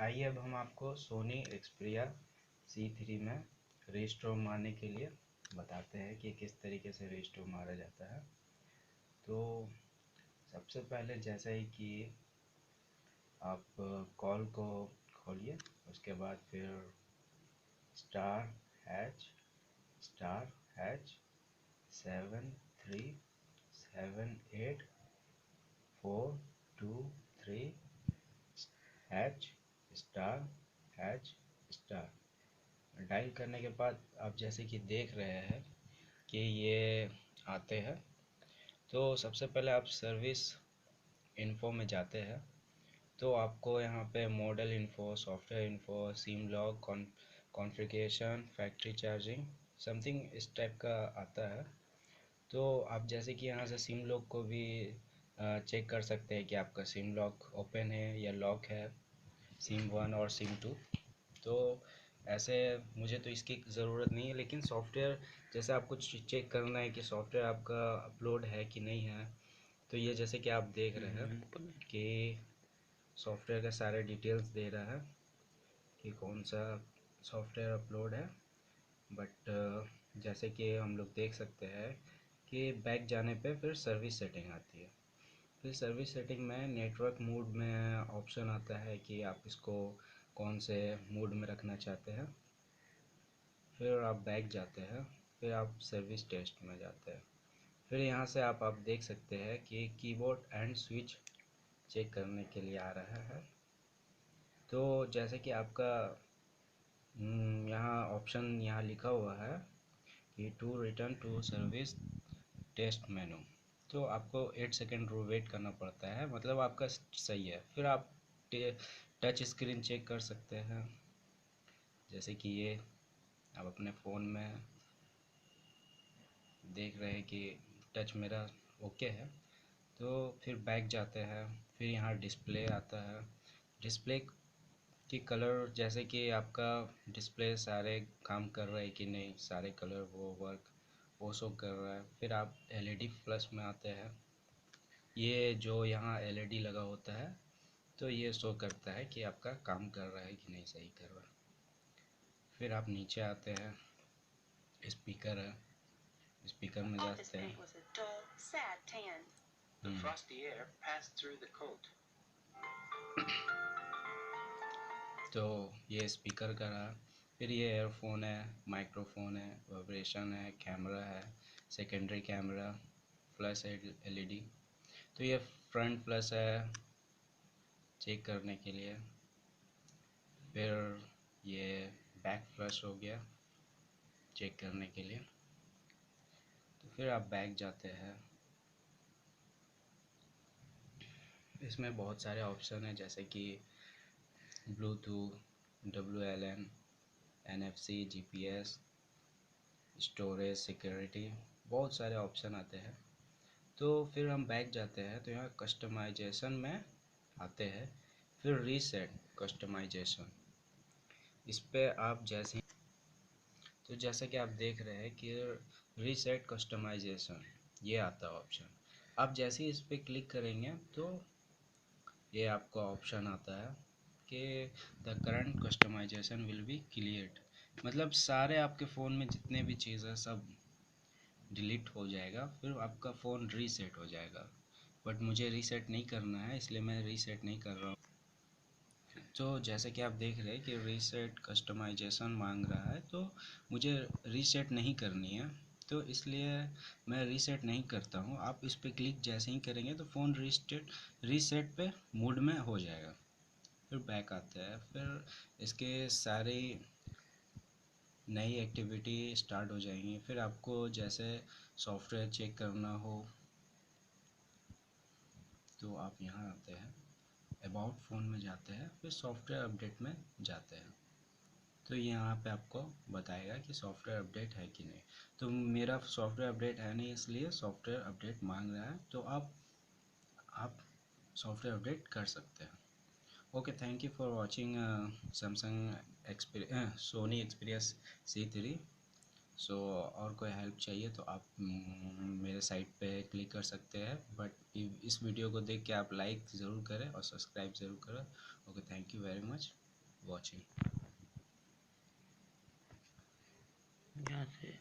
आइए अब हम आपको सोनी एक्सपीरिया C3 में रीस्टोर मारने के लिए बताते हैं कि किस तरीके से रीस्टोर मारा जाता है। तो सबसे पहले जैसा ही कि आप कॉल को खोलिए, उसके बाद फिर *##7378423#* डायल करने के बाद आप जैसे कि देख रहे हैं कि ये आते हैं। तो सबसे पहले आप सर्विस इन्फो में जाते हैं, तो आपको यहाँ पे model info, software info, SIM log, configuration, factory charging something इस टाइप का आता है। तो आप जैसे कि यहाँ से सिम लॉग को भी चेक कर सकते हैं कि आपका सिम लॉक ओपन है या लॉक है, सिम 1 और सिम 2। तो ऐसे मुझे तो इसकी ज़रूरत नहीं है, लेकिन सॉफ्टवेयर जैसे आपको चेक करना है कि सॉफ्टवेयर आपका अपलोड है कि नहीं है। तो ये जैसे कि आप देख रहे हैं कि सॉफ्टवेयर का सारे डिटेल्स दे रहा है कि कौन सा सॉफ्टवेयर अपलोड है। बट जैसे कि हम लोग देख सकते हैं कि बैक जाने पे फिर सर्विस सेटिंग आती है। फिर सर्विस सेटिंग में नेटवर्क मोड में ऑप्शन आता है कि आप इसको कौन से मोड में रखना चाहते हैं। फिर आप बैक जाते हैं, फिर आप सर्विस टेस्ट में जाते हैं। फिर यहाँ से आप देख सकते हैं कि कीबोर्ड एंड स्विच चेक करने के लिए आ रहा है। तो जैसे कि आपका यहाँ ऑप्शन यहाँ लिखा हुआ है कि to return to service test menu, तो आपको 8 सेकेंड वेट करना पड़ता है, मतलब आपका सही है। फिर आप टच स्क्रीन चेक कर सकते हैं, जैसे कि ये आप अपने फ़ोन में देख रहे हैं कि टच मेरा ओके है। तो फिर बैक जाते हैं, फिर यहाँ डिस्प्ले आता है। डिस्प्ले की कलर, जैसे कि आपका डिस्प्ले सारे काम कर रहा है कि नहीं, सारे कलर वो वर्क वो शो कर रहा है। फिर आप एलईडी प्लस में आते हैं। ये जो यहाँ एलईडी लगा होता है, तो ये शो करता है कि आपका काम कर रहा है कि नहीं सही कर रहा है। फिर आप नीचे आते हैं, स्पीकर है, स्पीकर में जाते हैं। तो ये स्पीकर का रहा। फिर ये एयरफोन है, माइक्रोफोन है, वाइब्रेशन है, कैमरा है, सेकेंडरी कैमरा, फ्लैश एलईडी। तो ये फ्रंट फ्लैश है चेक करने के लिए। फिर ये बैक फ्लैश हो गया चेक करने के लिए। तो फिर आप बैक जाते हैं। इसमें बहुत सारे ऑप्शन हैं, जैसे कि Bluetooth, WLAN, NFC, GPS, storage, security, बहुत सारे ऑप्शन आते हैं। तो फिर हम बैक जाते हैं, तो यहाँ कस्टमाइजेशन में आते हैं। फिर रीसेट कस्टमाइजेशन, इस पे आप जैसे, तो जैसे कि आप देख रहे हैं कि रीसेट कस्टमाइजेशन ये आता है ऑप्शन। आप जैसे ही इस पर क्लिक करेंगे तो ये आपका ऑप्शन आता है कि the current customization will be cleared, मतलब सारे आपके फ़ोन में जितने भी चीज़ है सब डिलीट हो जाएगा, फिर आपका फ़ोन रीसेट हो जाएगा। बट मुझे रीसेट नहीं करना है, इसलिए मैं रीसेट नहीं कर रहा हूँ। तो जैसे कि आप देख रहे हैं कि रीसेट कस्टमाइजेशन मांग रहा है, तो मुझे रीसेट नहीं करनी है, तो इसलिए मैं रीसेट नहीं करता हूँ। आप इस पर क्लिक जैसे ही करेंगे तो फ़ोन रीसेट पे मूड में हो जाएगा। फिर बैक आता है, फिर इसके सारी नई एक्टिविटी स्टार्ट हो जाएंगी। फिर आपको जैसे सॉफ्टवेयर चेक करना हो तो आप यहाँ आते हैं, अबाउट फ़ोन में जाते हैं, फिर सॉफ्टवेयर अपडेट में जाते हैं। तो यहाँ पे आपको बताएगा कि सॉफ्टवेयर अपडेट है कि नहीं। तो मेरा सॉफ्टवेयर अपडेट है नहीं, इसलिए सॉफ्टवेयर अपडेट मांग रहा है, तो आप सॉफ्टवेयर अपडेट कर सकते हैं। Okay, thank you for watching Sony Xperia C3। सो और कोई हेल्प चाहिए तो आप मेरे साइट पे क्लिक कर सकते हैं। बट इस वीडियो को देख के आप लाइक ज़रूर करें और सब्सक्राइब ज़रूर करें। Okay, thank you very much. Watching. यहाँ से